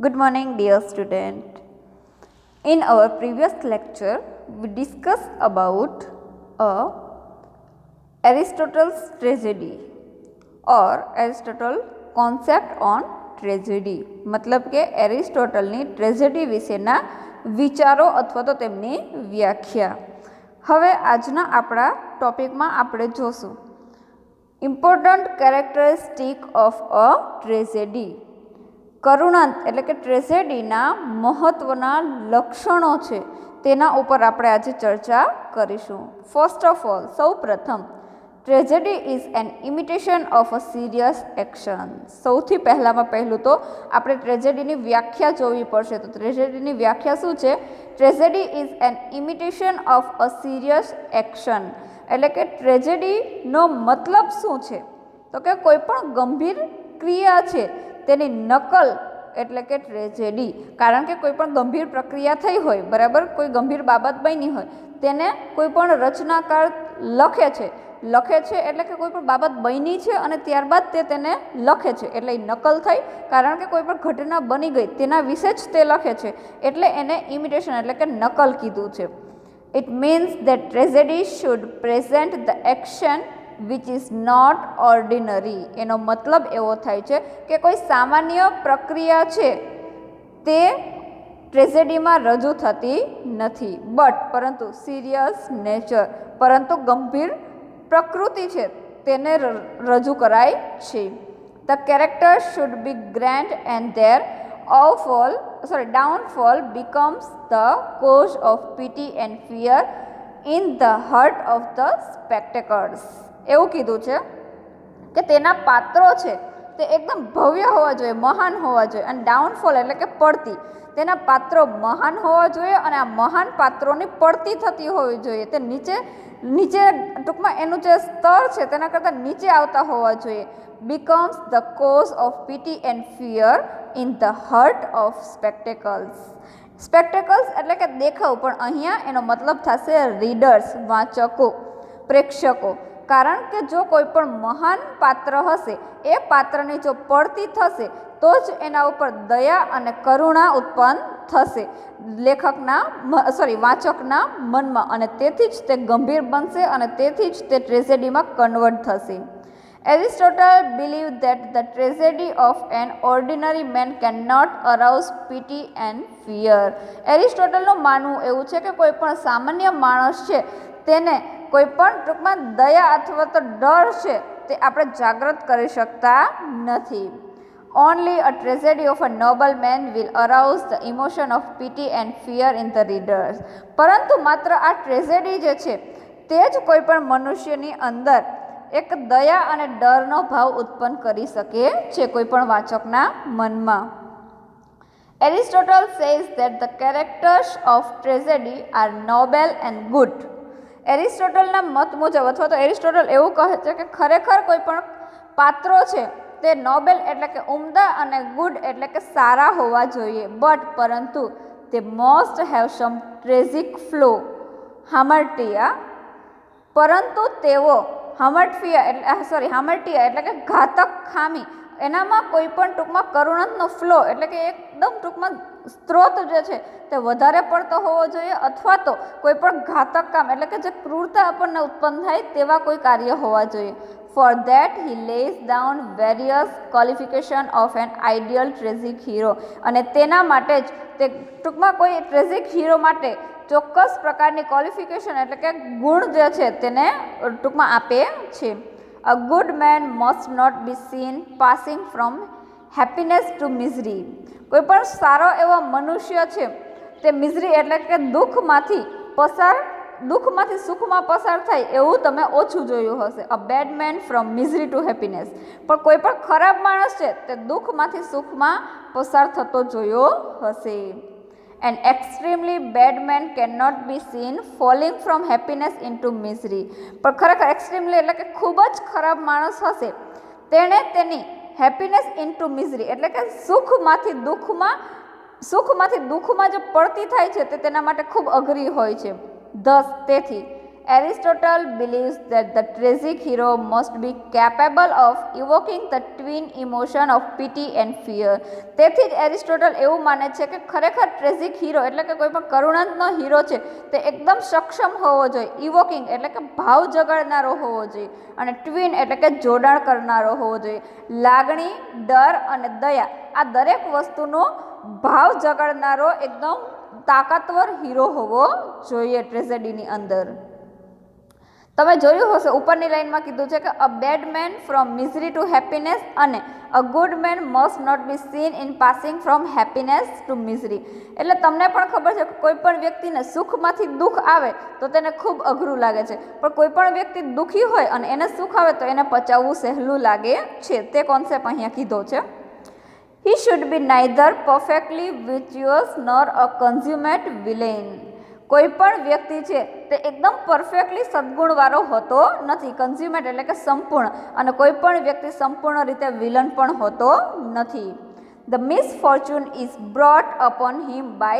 Good morning, dear student. In our previous lecture, we discussed about Aristotle's tragedy or Aristotle concept on tragedy. मतलब કે એરિસ્ટોટલની tragedy વિશેના વિચારો અથવા તો તેમની વ્યાખ્યા. હવે આજના આપણા ટોપિકમાં આપણે જોશું important characteristic of a tragedy. કરુણાંત એટલે કે ટ્રેજેડીના મહત્ત્વના લક્ષણો છે તેના ઉપર આપણે આજે ચર્ચા કરીશું. ફર્સ્ટ ઓફ ઓલ, સૌ પ્રથમ, tragedy is an imitation of a serious action. સૌથી પહેલાં તો આપણે ટ્રેજેડીની વ્યાખ્યા જોવી પડશે. તો ટ્રેજેડીની વ્યાખ્યા શું છે? Tragedy is an imitation of a serious action. એટલે કે ટ્રેજેડીનો મતલબ શું છે? તો કે કોઈ પણ ગંભીર ક્રિયા છે તેની નકલ એટલે કે ટ્રેજેડી. કારણ કે કોઈ પણ ગંભીર પ્રક્રિયા થઈ હોય, બરાબર, કોઈ ગંભીર બાબત બની હોય, તેને કોઈ પણ રચનાકાર લખે છે એટલે કે કોઈ પણ બાબત બની છે અને ત્યારબાદ તેને લખે છે એટલે એ નકલ થઈ. કારણ કે કોઈ પણ ઘટના બની ગઈ તેના વિશે જ તે લખે છે એટલે એને ઇમિટેશન એટલે કે નકલ કીધું છે. It means that tragedy should present the action which is not ordinary. એનો મતલબ એવો થાય છે કે કોઈ સામાન્ય પ્રક્રિયા છે તે ટ્રેજેડીમાં રજૂ થતી નથી, પરંતુ સિરિયસ નેચર, પરંતુ ગંભીર પ્રકૃતિ છે તેને રજૂ કરાય છે. The character should be grand and their downfall becomes the cause of pity and fear in the heart of the spectacles. એવું કીધું છે કે તેના પાત્રો છે તે એકદમ ભવ્ય હોવા જોઈએ, મહાન હોવા જોઈએ, અને ડાઉનફોલ એટલે કે પડતી, તેના પાત્રો મહાન હોવા જોઈએ અને આ મહાન પાત્રોની પડતી થતી હોવી જોઈએ. તે નીચે ટૂંકમાં એનું જે સ્તર છે તેના કરતાં નીચે આવતા હોવા જોઈએ. Becomes the cause of pity and fear in the heart of spectacles. Spectacles એટલે કે દેખાવ, પણ અહીંયા એનો મતલબ થશે રીડર્સ, વાચકો, પ્રેક્ષકો. કારણ કે જો કોઈ પણ મહાન પાત્ર હશે, એ પાત્રની જો પડતી થશે તો જ એના ઉપર દયા અને કરુણા ઉત્પન્ન થશે વાચકના મનમાં, અને તેથી જ તે ગંભીર બનશે અને તેથી જ તે ટ્રેજેડીમાં કન્વર્ટ થશે. Aristotle believe that the tragedy of an ordinary man can not arouse pity and fear. એરિસ્ટોટલનું માનવું એવું છે કે કોઈ પણ સામાન્ય માણસ છે તેને કોઈ પણ ટૂંકમાં દયા અથવા તો ડર છે તે આપણે જાગૃત કરી શકતા નથી. Only a tragedy of a noble man will arouse the emotion of pity and fear in the readers. પરંતુ માત્ર આ ટ્રેજેડી જે છે તે જ કોઈ પણ મનુષ્યની અંદર એક દયા અને ડરનો ભાવ ઉત્પન્ન કરી શકે છે કોઈ પણ વાચકના મનમાં. Aristotle says that the characters of tragedy are noble and good. એરિસ્ટોટલના મત મુજબ અથવા તો એરિસ્ટોટલ એવું કહે છે કે ખરેખર કોઈ પણ પાત્રો છે તે નોબેલ એટલે કે ઉમદા અને ગુડ એટલે કે સારા હોવા જોઈએ, પરંતુ તે most have some tragic flaw hamartia. પરંતુ તેઓ હામર્ટિયા એટલે કે ઘાતક ખામી, એનામાં કોઈ પણ ટૂંકમાં કરુણાંતનો ફ્લો એટલે કે એકદમ ટૂંકમાં સ્ત્રોત જે છે તે વધારે પડતો હોવો જોઈએ, અથવા તો કોઈ પણ ઘાતક કામ એટલે કે જે ક્રૂરતા આપણને ઉત્પન્ન થાય તેવા કોઈ કાર્ય હોવા જોઈએ. For that he lays down various qualification of an ideal tragic hero. અને તેના માટે જ તે ટૂંકમાં કોઈ ટ્રેજિક હીરો માટે ચોક્કસ પ્રકારની ક્વોલિફિકેશન એટલે કે ગુણ જે છે તેને ટૂંકમાં આપે છે. A good man must not be seen passing from happiness to misery. કોઈ પણ સારો એવો મનુષ્ય છે તે મિઝરી એટલે કે દુઃખમાંથી સુખમાં પસાર થાય એવું તમે ઓછું જોયું હશે. A bad man from misery to happiness. પણ કોઈ પણ ખરાબ માણસ છે તે દુઃખમાંથી સુખમાં પસાર થતો જોયો હશે. An extremely bad man cannot be seen falling from happiness into misery. પણ ખરેખર એક્સ્ટ્રીમલી એટલે કે ખૂબ જ ખરાબ માણસ હશે તેણે તેની હેપીનેસ ઇન્ટુ મિઝરી એટલે કે સુખમાંથી દુઃખમાં જે પડતી થાય છે તે તેના માટે ખૂબ અઘરી હોય છે. તેથી Aristotle believes that the tragic hero must be capable of evoking the twin emotion of pity and fear. તેથી જ એરિસ્ટોટલ એવું માને છે કે ખરેખર ટ્રેજિક હીરો એટલે કે કોઈ પણ કરુણાંતનો હીરો છે તે એકદમ સક્ષમ હોવો જોઈએ. ઇવોકિંગ એટલે કે ભાવ જગાડનારો હોવો જોઈએ અને ટ્વિન એટલે કે જોડાણ કરનારો હોવો જોઈએ. લાગણી, ડર અને દયા આ દરેક વસ્તુનો ભાવ જગાડનારો એકદમ તાકાતવર હીરો હોવો જોઈએ ટ્રેજેડીની અંદર. તમે જોયું હશે ઉપરની લાઈનમાં કીધું છે કે a bad man from misery to happiness અને a good man must not be seen in passing from happiness to misery. એટલે તમને પણ ખબર છે કે કોઈ પણ વ્યક્તિને સુખમાંથી દુઃખ આવે તો તેને ખૂબ અઘરું લાગે છે, પણ કોઈ પણ વ્યક્તિ દુઃખી હોય અને એને સુખ આવે તો એને પચાવવું સહેલું લાગે છે. તે કોન્સેપ્ટ અહીંયા કીધો છે. He should be neither perfectly virtuous nor a consummate villain. કોઈ પણ વ્યક્તિ છે તે એકદમ પરફેક્ટલી સદગુણવાળો હોતો નથી, કન્ઝ્યુમેટ એટલે કે સંપૂર્ણ, અને કોઈ પણ વ્યક્તિ સંપૂર્ણ રીતે વિલન પણ હોતો નથી. The misfortune is brought upon him by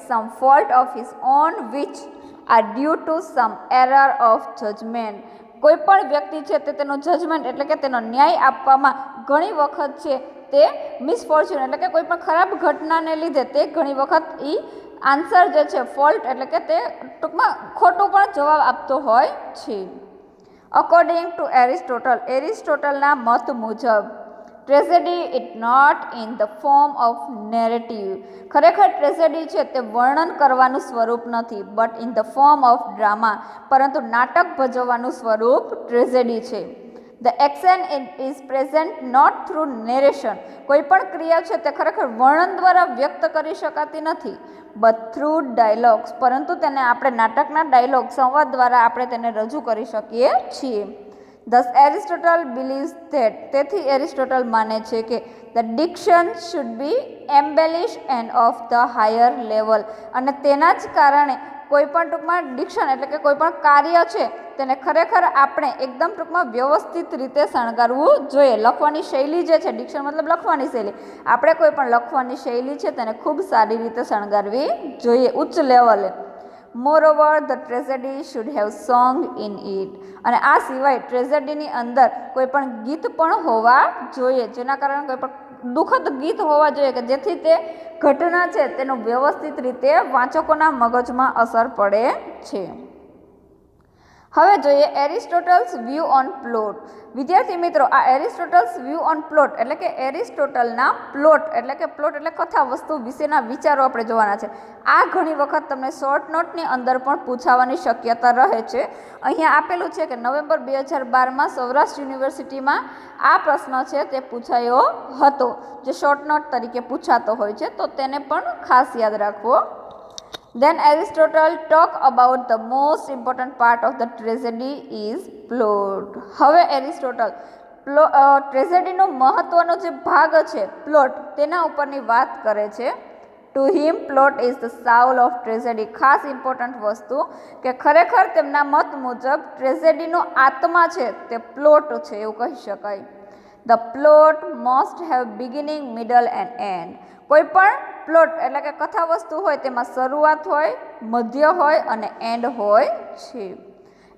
some fault of his own which are due to some error of judgment. કોઈ પણ વ્યક્તિ છે તે તેનો જજમેન્ટ એટલે કે તેનો ન્યાય આપવામાં ઘણી વખત છે તે મિસફોર્ચ્યુન એટલે કે કોઈ પણ ખરાબ ઘટનાને લીધે તે ઘણી વખત આન્સર જે છે ફોલ્ટ એટલે કે તે ટૂંકમાં ખોટું પણ જવાબ આપતો હોય છે. અકોર્ડિંગ ટુ એરિસ્ટોટલ, એરિસ્ટોટલના મત મુજબ tragedy it not in the form of narrative. ખરેખર ટ્રેજેડી છે તે વર્ણન કરવાનું સ્વરૂપ નથી, but in the form of drama, પરંતુ નાટક ભજવવાનું સ્વરૂપ ટ્રેજેડી છે. The action is present not through narration. કોઈ પણ ક્રિયા છે તે ખરેખર વર્ણન દ્વારા વ્યક્ત કરી શકાતી નથી, but through dialogues. પરંતુ તેને આપણે નાટકના ડાયલોગ સંવાદ દ્વારા આપણે તેને રજૂ કરી શકીએ છીએ. Thus Aristotle believes that, તેથી એરિસ્ટોટલ માને છે કે the diction should be embellished and of the higher level. અને તેના જ કારણે કોઈ પણ ટૂંકમાં ડિક્શન એટલે કે કોઈ પણ કાર્ય છે તેને ખરેખર આપણે એકદમ ટૂંકમાં વ્યવસ્થિત રીતે શણગારવું જોઈએ. લખવાની શૈલી જે છે, ડિક્શન મતલબ લખવાની શૈલી, આપણે કોઈ પણ લખવાની શૈલી છે તેને ખૂબ સારી રીતે શણગારવી જોઈએ, ઉચ્ચ લેવલે. Moreover the tragedy should have song in it. અને આ સિવાય ટ્રેજેડીની અંદર કોઈ પણ ગીત પણ હોવા જોઈએ, જેના કારણે કોઈ પણ દુઃખદ ગીત હોવા જોઈએ કે જેથી તે ઘટના છે તેનું વ્યવસ્થિત રીતે વાંચકોના મગજમાં અસર પડે છે. હવે જોઈએ એરિસ્ટોટલ્સ વ્યૂ ઓન પ્લોટ. વિદ્યાર્થી મિત્રો, આ એરિસ્ટોટલ્સ વ્યૂ ઓન પ્લોટ એટલે કે એરિસ્ટોટલના પ્લોટ એટલે કથા વસ્તુ વિશેના વિચારો આપણે જોવાના છે. આ ઘણી વખત તમને શોર્ટ નોટની અંદર પણ પૂછાવાની શક્યતા રહે છે. અહીંયા આપેલું છે કે નવેમ્બર 2012માં સૌરાષ્ટ્ર યુનિવર્સિટીમાં આ પ્રશ્ન છે તે પૂછાયો હતો, જે શોર્ટ નોટ તરીકે પૂછાતો હોય છે, તો તેને પણ ખાસ યાદ રાખવો. Then Aristotle talk about the most important part of the tragedy is plot. હવે એરિસ્ટોટલ ટ્રેજેડીનો મહત્વનો જે ભાગ છે પ્લોટ તેના ઉપરની વાત કરે છે. To him plot is the soul of tragedy. ખાસ ઇમ્પોર્ટન્ટ વસ્તુ કે ખરેખર તેમના મત મુજબ ટ્રેજેડીનો આત્મા છે તે પ્લોટ છે એવું કહી શકાય. The plot must have beginning, middle and end. કોઈ પણ પ્લોટ એટલે કે કથા વસ્તુ હોય તેમાં શરૂઆત હોય, મધ્ય હોય અને એન્ડ હોય છે.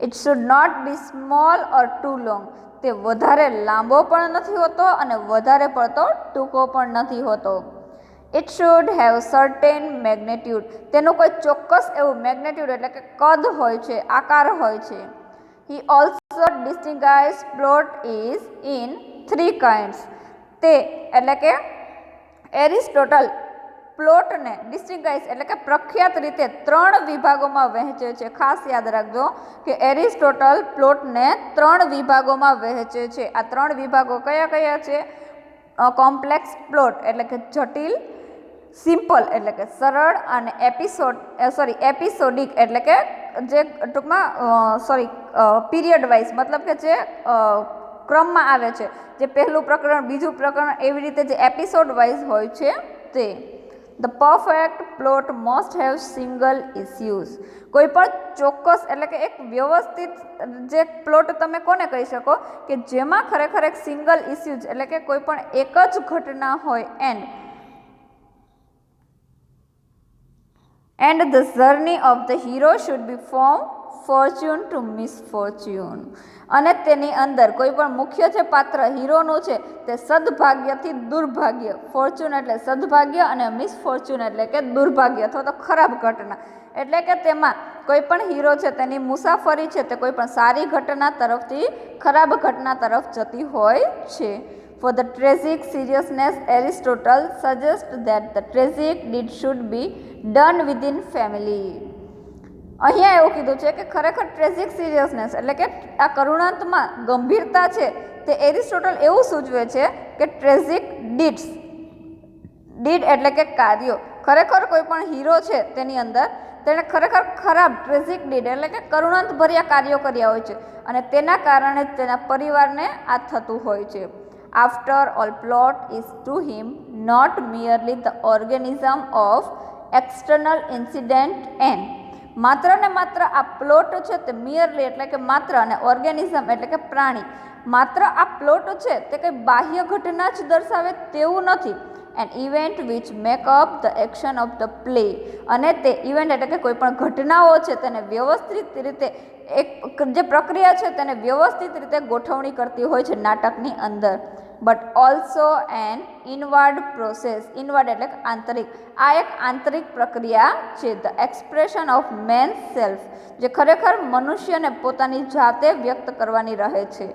It should not be small or too long. તે વધારે લાંબો પણ નથી હોતો અને વધારે પડતો ટૂંકો પણ નથી હોતો. It should have certain magnitude. તેનું કોઈ ચોક્કસ એવું મેગ્નેટ્યુડ એટલે કે કદ હોય છે, આકાર હોય છે. He also distinguishes plot is in 3 kinds. તે એટલે કે એરિસ્ટોટલ પ્લોટને ડિસ્ટિંગાઇઝ એટલે કે પ્રખ્યાત રીતે 3 વિભાગોમાં વહેંચે છે. ખાસ યાદ રાખજો કે એરિસ્ટોટલ પ્લોટને 3 વિભાગોમાં વહેંચે છે. આ 3 વિભાગો કયા કયા છે? કોમ્પ્લેક્સ પ્લોટ એટલે કે જટિલ, સિમ્પલ એટલે કે સરળ, અને એપિસોડિક એટલે કે જે ટૂંકમાં પીરિયડ વાઇઝ મતલબ કે જે ક્રમમાં આવે છે, જે પહેલું પ્રકરણ, બીજું પ્રકરણ, એવી રીતે જે એપિસોડ વાઇઝ હોય છે તે. The perfect plot must have single issues. કોઈ પણ ચોક્કસ એટલે કે એક વ્યવસ્થિત જે પ્લોટ તમે કોને કહી શકો કે જેમાં ખરેખર એક સિંગલ ઇસ્યુઝ એટલે કે કોઈ પણ એક જ ઘટના હોય. And the journey of the hero should be fortune to misfortune. અને તેની અંદર કોઈ પણ મુખ્ય જે પાત્ર હીરોનું છે તે સદભાગ્યથી દુર્ભાગ્ય, ફોર્ચ્યુન એટલે સદભાગ્ય અને મિસફોર્ચ્યુન એટલે કે દુર્ભાગ્ય અથવા તો ખરાબ ઘટના, એટલે કે તેમાં કોઈ પણ હીરો છે તેની મુસાફરી છે તે કોઈ પણ સારી ઘટના તરફથી ખરાબ ઘટના તરફ જતી હોય છે. For the tragic seriousness, Aristotle suggests that the tragic deed should be done within family. અહીંયા એવું કીધું છે કે ખરેખર ટ્રેજિક સિરિયસનેસ એટલે કે આ કરુણાંતમાં ગંભીરતા છે તે એરિસ્ટોટલ એવું સૂચવે છે કે ટ્રેજિક ડીડ્સ, ડીડ એટલે કે કાર્યો, ખરેખર કોઈ પણ હીરો છે તેની અંદર તેણે ખરેખર ખરાબ ટ્રેજિક ડીડ એટલે કે કરુણાંત ભર્યા કાર્યો કર્યા હોય છે અને તેના કારણે તેના પરિવારને આ થતું હોય છે. After all, plot is to him not merely the organism of external incident and માત્ર ને માત્ર આ પ્લોટ છે તે મિયરલી એટલે કે માત્ર અને ઓર્ગેનિઝમ એટલે કે પ્રાણી, માત્ર આ પ્લોટ છે તે કંઈ બાહ્ય ઘટના જ દર્શાવે તેવું નથી. N event which make up the action of the play, અને તે ઇવેન્ટ એટલે કે કોઈ પણ ઘટનાઓ છે તેને વ્યવસ્થિત રીતે એક જે પ્રક્રિયા છે તેને વ્યવસ્થિત રીતે ગોઠવણી કરતી હોય છે નાટકની અંદર. But also an inward process, inward એટલે કે આંતરિક, આ એક આંતરિક પ્રક્રિયા છે. The expression of man self, જે ખરેખર મનુષ્યને પોતાની જાતે વ્યક્ત કરવાની રહે છે.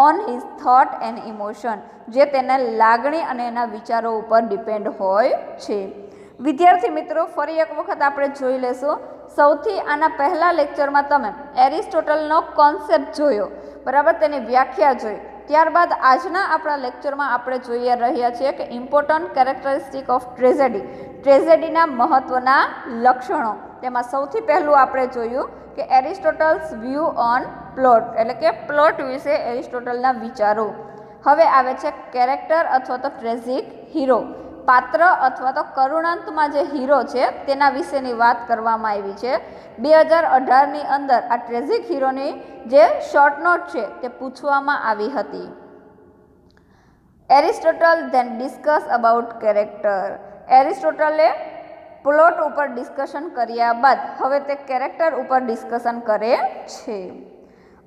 On his thought and emotion, જે તેને લાગણી અને એના વિચારો ઉપર ડિપેન્ડ હોય છે. વિદ્યાર્થી મિત્રો, ફરી એક વખત આપણે જોઈ લેશું. સૌથી આના પહેલા લેક્ચરમાં તમે એરિસ્ટોટલનો કોન્સેપ્ટ જોયો, બરાબર, તેની વ્યાખ્યા જોઈ. ત્યારબાદ આજના આપણા લેક્ચરમાં આપણે જોઈ રહ્યા છીએ કે ઇમ્પોર્ટન્ટ કેરેક્ટરિસ્ટિક ઓફ ટ્રેજેડી, ટ્રેજેડીના મહત્ત્વના લક્ષણો. તેમાં સૌથી પહેલું આપણે જોયું કે એરિસ્ટોટલ્સ વ્યૂ ઓન પ્લોટ, એટલે કે પ્લોટ વિશે એરિસ્ટોટલના વિચારો. હવે આવે છે કેરેક્ટર અથવા તો ટ્રેજિક હીરો, પાત્ર અથવા તો કરુણાંતમાં જે હીરો છે તેના વિશેની વાત કરવામાં આવી છે. 2018ની અંદર આ ટ્રેજિક હીરોની જે શોર્ટ નોટ છે તે પૂછવામાં આવી હતી. Aristotle then discuss about character, એરિસ્ટોટલે પ્લોટ ઉપર ડિસ્કશન કર્યા બાદ હવે તે કેરેક્ટર ઉપર ડિસ્કશન કરે છે.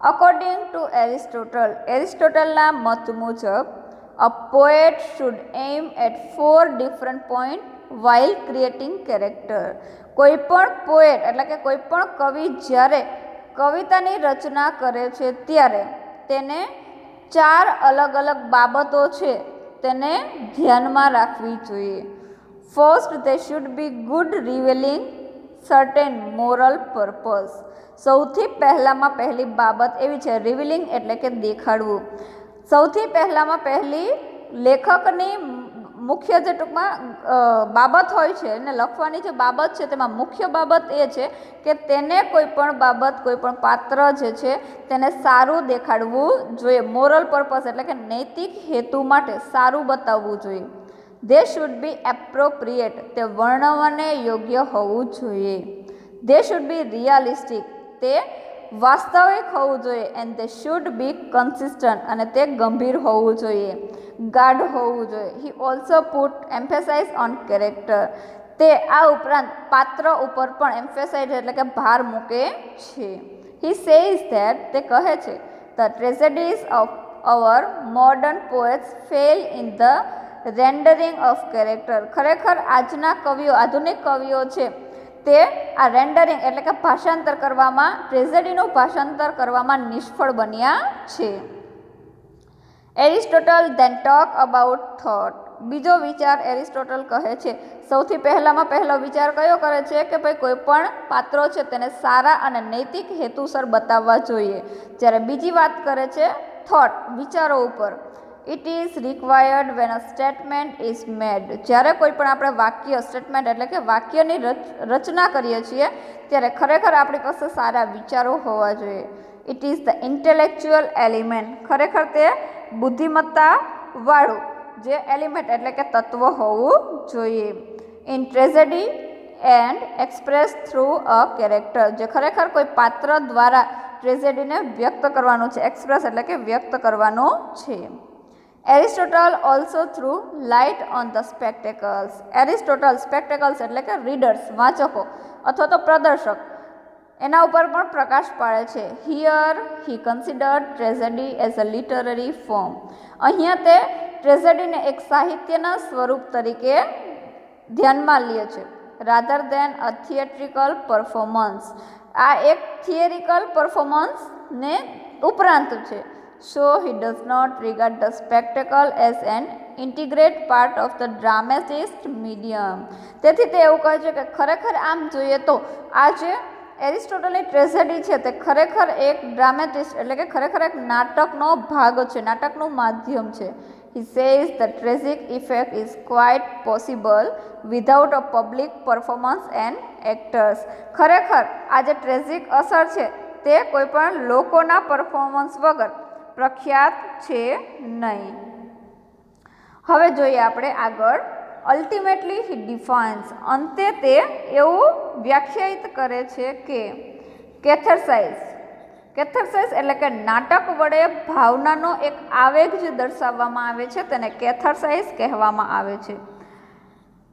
અકોર્ડિંગ ટુ એરિસ્ટોટલ, એરિસ્ટોટલના મત મુજબ a poet should aim at 4 different points while creating character. કોઈ પણ પોએટ એટલે કે કોઈ પણ કવિ જ્યારે કવિતાની રચના કરે છે ત્યારે તેને 4 અલગ અલગ બાબતો છે તેને ધ્યાનમાં રાખવી જોઈએ. First, they should be good revealing certain moral purpose. સૌથી પહેલી બાબત એવી છે, રિવીલિંગ એટલે કે દેખાડવું. સૌથી પહેલી લેખકની મુખ્ય જે ટૂંકમાં બાબત હોય છે એને લખવાની જે બાબત છે તેમાં મુખ્ય બાબત એ છે કે તેને કોઈ પણ બાબત, કોઈ પણ પાત્ર જે છે તેને સારું દેખાડવું જોઈએ. મોરલ પર્પસ એટલે કે નૈતિક હેતુ માટે સારું બતાવવું જોઈએ. દે શુડ બી એપ્રોપ્રિએટ, તે વર્ણવવાને યોગ્ય હોવું જોઈએ. દે શુડ બી રિયાલિસ્ટિક, તે વાસ્તવિક હોવું જોઈએ. And they should be consistent, અને તે ગંભીર હોવું જોઈએ, ગાઢ હોવું જોઈએ. He also put emphasize on character, તે આ ઉપરાંત પાત્ર ઉપર પણ એમ્ફેસાઇઝ એટલે કે ભાર મૂકે છે. હી સેઝ ધેટ, તે કહે છે, the tragedies of our modern poets fail in the rendering of character. ખરેખર આજના કવિઓ, આધુનિક કવિઓ છે તે આ રેન્ડરિંગ એટલે કે ભાષાંતર કરવામાં, ટ્રેજેડીનું ભાષાંતર કરવામાં નિષ્ફળ બન્યા છે. Aristotle then talk about thought, બીજો વિચાર એરિસ્ટોટલ કહે છે. સૌથી પહેલો વિચાર કયો કરે છે કે ભાઈ કોઈ પણ પાત્રો છે તેને સારા અને નૈતિક હેતુસર બતાવવા જોઈએ. જ્યારે બીજી વાત કરે છે થોટ, વિચારો ઉપર. It is required van a statement is made, જ્યારે કોઈ પણ આપણે વાક્ય, સ્ટેટમેન્ટ એટલે કે વાક્યની રચના કરીએ છીએ ત્યારે ખરેખર આપણી પાસે સારા વિચારો હોવા જોઈએ. It is the intellectual element, ખરેખર તે બુદ્ધિમત્તાવાળું જે એલિમેન્ટ એટલે કે તત્વ હોવું જોઈએ. In tragedy and express through a character, જે ખરેખર કોઈ પાત્ર દ્વારા ટ્રેજેડીને વ્યક્ત કરવાનું છે, એક્સપ્રેસ એટલે કે વ્યક્ત કરવાનું છે. Aristotle also threw light on the spectacles, Aristotle spectacles એટલે કે રીડર્સ, વાંચકો અથવા તો પ્રદર્શક, એના ઉપર પણ પ્રકાશ પાડે છે. Here he considered tragedy as a literary form. અહીંયા તે ટ્રેજેડીને એક સાહિત્યના સ્વરૂપ તરીકે ધ્યાનમાં લે છે, rather than a theatrical performance. આ એક થિયરિકલ પરફોર્મન્સને ઉપરાંત છે. So he does not regard the spectacle as an integrate part of the dramatist medium. તેથી તે એવું કહે છે કે ખરેખર આમ જોઈએ તો આ જે એરિસ્ટોટલની ટ્રેજેડી છે તે ખરેખર એક ડ્રામેટિસ્ટ એટલે કે ખરેખર એક નાટકનો ભાગ છે, નાટકનું માધ્યમ છે. He says the tragic effect is quite possible without a public performance and actors. ખરેખર આ જે ટ્રેજિક અસર છે તે કોઈ પણ લોકોના પરફોર્મન્સ વગર પ્રખ્યાત છે નહીં. હવે જોઈએ આપણે આગળ. અલ્ટિમેટલી હી ડિફાઇન્સ. અંતે તે એવું વ્યાખ્યાયિત કરે છે કે કેથેર્સાઇઝ એટલે કે નાટક વડે ભાવનાનો એક આવેગ જે દર્શાવવામાં આવે છે તેને કેથેર્સાઇઝ કહેવામાં આવે છે.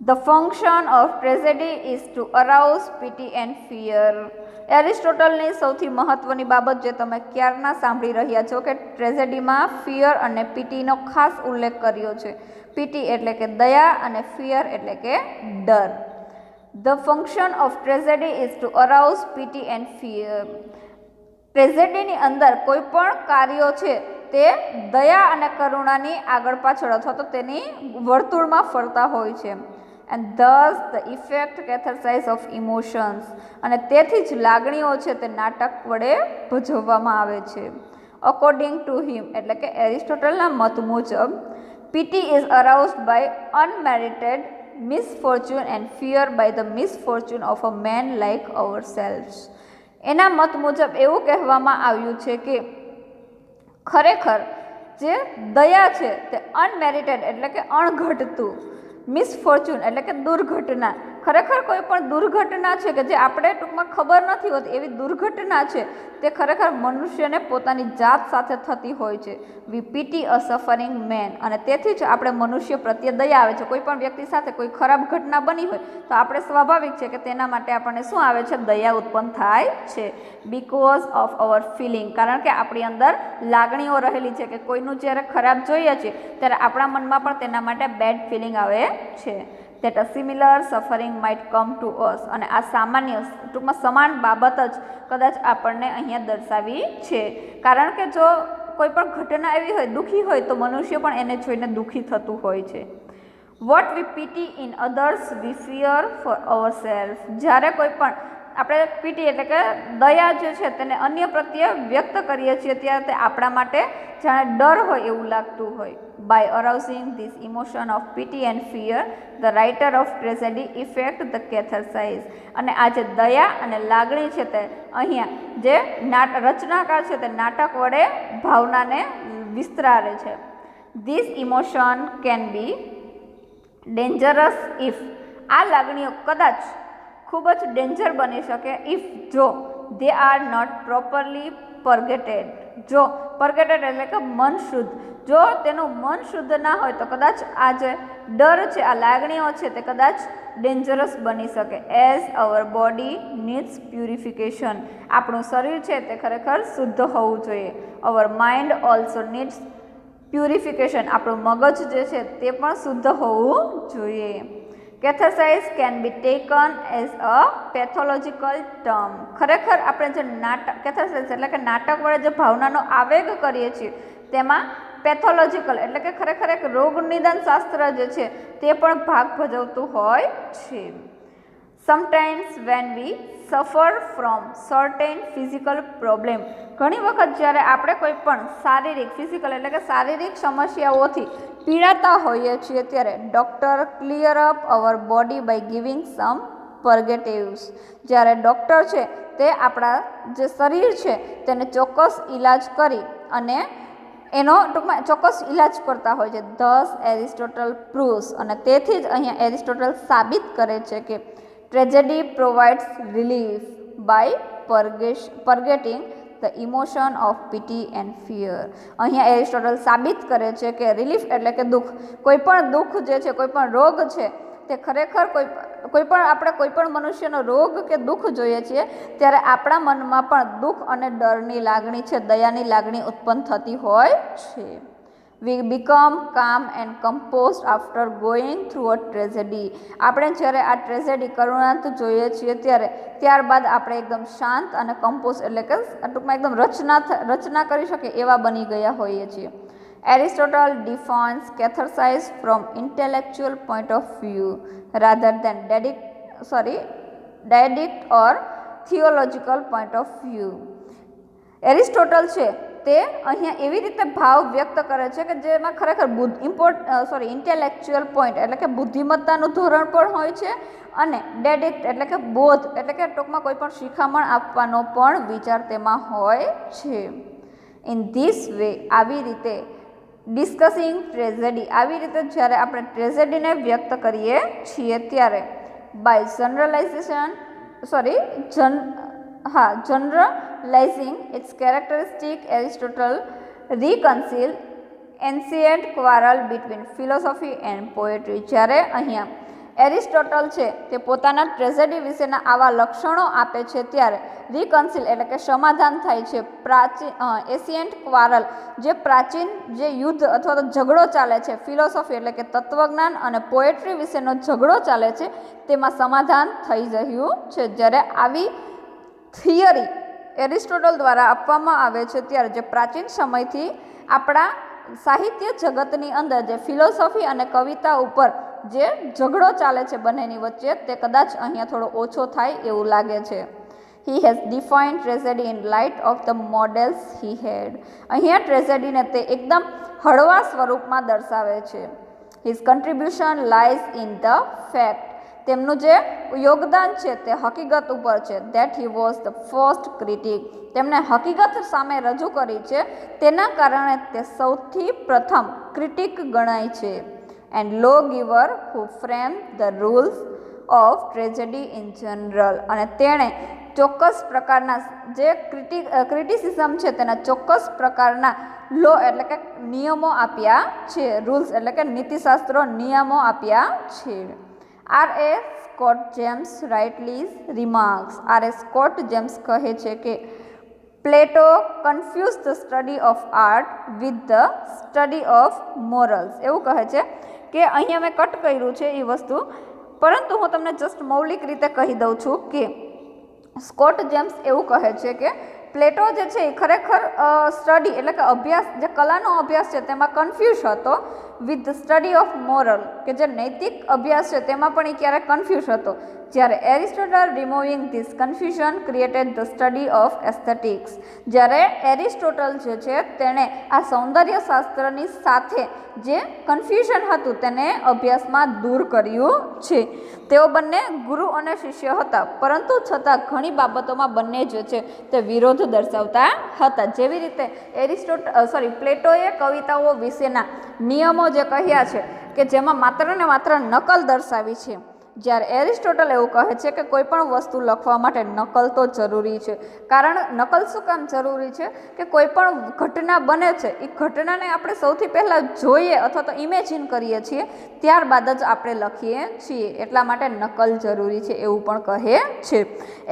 The function of tragedy is to arouse pity and fear. એરિસ્ટોટલની સૌથી મહત્વની બાબત જે તમે ક્યારના સાંભળી રહ્યા છો કે ટ્રેજેડીમાં ફિયર અને પીટીનો ખાસ ઉલ્લેખ કર્યો છે. પીટી એટલે કે દયા અને ફિયર એટલે કે ડર. The function of tragedy is to arouse pity and fear. ટ્રેજેડીની અંદર કોઈ પણ કાર્યો છે તે દયા અને કરુણાની આગળ પાછળ અથવા તો તેની વર્તુળમાં ફરતા હોય છે. And thus the effect catharsis of emotions. અને તેથી જ લાગણીઓ છે તે નાટક વડે ભજવવામાં આવે છે. અકોર્ડિંગ ટુ હિમ એટલે કે એરિસ્ટોટલના મત મુજબ pity is aroused by unmerited misfortune and fear by the misfortune of a man like our selves. એના મત મુજબ એવું કહેવામાં આવ્યું છે કે ખરેખર જે દયા છે તે અનમેરિટેડ એટલે કે અણઘટતું, મિસફોર્ચ્યુન એટલે કે દુર્ઘટના, ખરેખર કોઈ પણ દુર્ઘટના છે કે જે આપણે ટૂંકમાં ખબર નથી હોતી એવી દુર્ઘટના છે તે ખરેખર મનુષ્યને પોતાની જાત સાથે થતી હોય છે. વી પીટી અ સફરિંગ મેન. અને તેથી જ આપણે મનુષ્ય પ્રત્યે દયા આવે છે. કોઈ પણ વ્યક્તિ સાથે કોઈ ખરાબ ઘટના બની હોય તો આપણે સ્વાભાવિક છે કે તેના માટે આપણને શું આવે છે? દયા ઉત્પન્ન થાય છે. Because of our feeling. કારણ કે આપણી અંદર લાગણીઓ રહેલી છે કે કોઈનું જ્યારે ખરાબ જોઈએ છે ત્યારે આપણા મનમાં પણ તેના માટે બેડ ફિલિંગ આવે છે. that a similar suffering might come to us. અને આ સામાન્ય ટૂંકમાં સમાન બાબત જ કદાચ આપણને અહીંયા દર્શાવી છે. કારણ કે જો કોઈ પણ ઘટના એવી હોય, દુઃખી હોય, તો મનુષ્ય પણ એને જોઈને દુઃખી થતું હોય છે. What we pity in others we fear for our self. જ્યારે કોઈ પણ આપણે પીટી એટલે કે દયા જે છે તેને અન્ય પ્રત્યે વ્યક્ત કરીએ છીએ ત્યારે તે આપણા માટે જાણે ડર હોય એવું લાગતું હોય. By arousing this emotion of pity and fear the writer of tragedy effect the catharsis. અને આ જે દયા અને લાગણી છે તે અહીંયા જે રચનાકાર છે તે નાટક વડે ભાવનાને વિસ્તરાવે છે. This emotion can be dangerous if. આ લાગણીઓ કદાચ ખૂબ જ ડેન્જર બની શકે ઇફ જો દે આર નોટ પ્રોપરલી પર્ગેટેડ. જો પર્ગેટેડ એટલે કે મન શુદ્ધ, જો તેનું મન શુદ્ધ ના હોય તો કદાચ આ જે ડર છે, આ લાગણીઓ છે તે કદાચ ડેન્જરસ બની શકે. As our body needs purification. આપણું શરીર છે તે ખરેખર શુદ્ધ હોવું જોઈએ. Our mind also needs purification. આપણું મગજ જે છે તે પણ શુદ્ધ હોવું જોઈએ. Catharsis can be taken as a pathological term. ખરેખર આપણે જે કેથેર્સાઇઝ એટલે કે નાટક વડે જે ભાવનાનો આવેગ કરીએ છીએ તેમાં પેથોલોજીકલ એટલે કે ખરેખર એક રોગ નિદાન શાસ્ત્ર જે છે તે પણ ભાગ ભજવતું હોય છે. સમટાઇમ્સ વેન વી સફર ફ્રોમ સર્ટેન ફિઝિકલ પ્રોબ્લેમ. ઘણી વખત જ્યારે આપણે કોઈ પણ ફિઝિકલ એટલે કે શારીરિક સમસ્યાઓથી પીડાતા હોઈએ છીએ ત્યારે doctor clear up our body by giving some purgatives. જ્યારે ડૉક્ટર છે તે આપણા જે શરીર છે તેને ચોક્કસ ઈલાજ કરી અને એનો ટૂંકમાં ચોક્કસ ઈલાજ કરતા હોય છે. Thus Aristotle proves. અને તેથી જ અહીંયા એરિસ્ટોટલ સાબિત કરે છે કે tragedy provides relief by purgating the emotion of pity and fear. અહીંયા એરિસ્ટોટલ સાબિત કરે છે કે રિલીફ એટલે કે દુઃખ, કોઈ પણ દુઃખ જે છે, કોઈ પણ રોગ છે તે ખરેખર કોઈ કોઈ પણ મનુષ્યનો રોગ કે દુઃખ જોઈએ છીએ ત્યારે આપણા મનમાં પણ દુઃખ અને ડરની લાગણી છે, દયાની લાગણી ઉત્પન્ન થતી હોય છે. We become calm and composed after going through a tragedy. આપણે જ્યારે આ ટ્રેજેડી કરુણાંત જોઈએ છીએ ત્યારબાદ આપણે એકદમ શાંત અને કમ્પોઝ એટલે કે ટૂંકમાં એકદમ રચના કરી શકીએ એવા બની ગયા હોઈએ છીએ. Aristotle defines catharsis from intellectual point of view rather than didactic or theological point of view. Aristotle છે તે અહીંયા એવી રીતે ભાવ વ્યક્ત કરે છે કે જેમાં ખરેખર ઇન્ટેલેક્ચ્યુઅલ પોઈન્ટ એટલે કે બુદ્ધિમત્તાનું ધોરણ પણ હોય છે અને ડેડિક્ટ એટલે કે બોધ એટલે કે ટૂંકમાં કોઈ પણ શિખામણ આપવાનો પણ વિચાર તેમાં હોય છે. ઇન ધીસ વે આવી રીતે ડિસ્કસિંગ ટ્રેજેડી આવી રીતે જ્યારે આપણે ટ્રેજેડીને વ્યક્ત કરીએ છીએ ત્યારે by generalizing its characteristic, Aristotle reconcile ancient quarrel between philosophy and poetry. જ્યારે અહીંયા એરિસ્ટોટલ છે તે પોતાના ટ્રેજેડી વિશેના આવા લક્ષણો આપે છે ત્યારે રિકન્સિલ એટલે કે સમાધાન થાય છે એશિયન્ટ ક્વારલ જે પ્રાચીન જે યુદ્ધ અથવા તો ઝઘડો ચાલે છે, ફિલોસોફી એટલે કે તત્વજ્ઞાન અને પોએટ્રી વિશેનો ઝઘડો ચાલે છે તેમાં સમાધાન થઈ રહ્યું છે. જ્યારે આવી થિયરી એરિસ્ટોટલ દ્વારા આપવામાં આવે છે ત્યારે જે પ્રાચીન સમયથી આપણા સાહિત્ય જગતની અંદર જે ફિલોસોફી અને કવિતા ઉપર જે ઝઘડો ચાલે છે બંનેની વચ્ચે તે કદાચ અહીંયા થોડો ઓછો થાય એવું લાગે છે. He has defined tragedy in light of the models he had. અહીંયા ટ્રેજેડીને તે એકદમ હળવા સ્વરૂપમાં દર્શાવે છે. His contribution lies in the fact તેમનું જે યોગદાન છે તે હકીકત ઉપર છે. That he was the first critic. તેમણે હકીકત સામે રજૂ કરી છે તેના કારણે તે સૌથી પ્રથમ ક્રિટિક ગણાય છે. And lawgiver who framed the rules of tragedy in general. અને તેણે ચોક્કસ પ્રકારના જે ક્રિટિસિઝમ છે તેના ચોક્કસ પ્રકારના લો એટલે કે નિયમો આપ્યા છે. રૂલ્સ એટલે કે નીતિશાસ્ત્રો નિયમો આપ્યા છે. R.A. Scott James rightly remarks. R.A. Scott James કહે છે કે Plato confused the study of art with the study of morals. એવું કહે છે કે અહીંયા મેં કટ કર્યું છે એ વસ્તુ, પરંતુ હું તમને જસ્ટ મૌલિક રીતે કહી દઉં છું કે સ્કોટ જેમ્સ એવું કહે છે કે પ્લેટો જે છે એ ખરેખર સ્ટડી એટલે કે અભ્યાસ જે કલાનો અભ્યાસ છે તેમાં કન્ફ્યુઝ હતો with the study of moral કે જે નૈતિક અભ્યાસ છે તેમાં પણ એ ક્યારેક કન્ફ્યુઝ હતો. જ્યારે Aristotle removing this confusion created the study of aesthetics. જ્યારે એરિસ્ટોટલ જે છે તેણે આ સૌંદર્ય શાસ્ત્રની સાથે જે કન્ફ્યુઝન હતું તેને અભ્યાસમાં દૂર કર્યું છે. તેઓ બંને ગુરુ અને શિષ્ય હતા, પરંતુ છતાં ઘણી બાબતોમાં બંને જે છે તે વિરોધ દર્શાવતા હતા. જેવી રીતે પ્લેટોએ કવિતાઓ વિશેના નિયમો જે કહ્યા છે કે જેમાં માત્ર ને માત્ર નકલ દર્શાવી છે, જ્યારે એરિસ્ટોટલ એવું કહે છે કે કોઈ પણ વસ્તુ લખવા માટે નકલ તો જરૂરી છે. કારણ નકલ શું કામ જરૂરી છે કે કોઈ પણ ઘટના બને છે એ ઘટનાને આપણે સૌથી પહેલાં જોઈએ અથવા તો ઇમેજિન કરીએ છીએ ત્યારબાદ જ આપણે લખીએ છીએ, એટલા માટે નકલ જરૂરી છે એવું પણ કહે છે.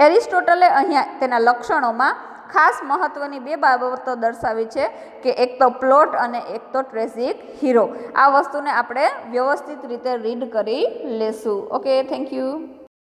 એરિસ્ટોટલે અહીંયા તેના લક્ષણોમાં ખાસ મહત્વની બે બાબતો દર્શાવી છે કે એક તો પ્લોટ અને એક તો ટ્રેજિક હીરો. આ વસ્તુને આપણે વ્યવસ્થિત રીતે રીડ કરી લેશું. Okay, thank you.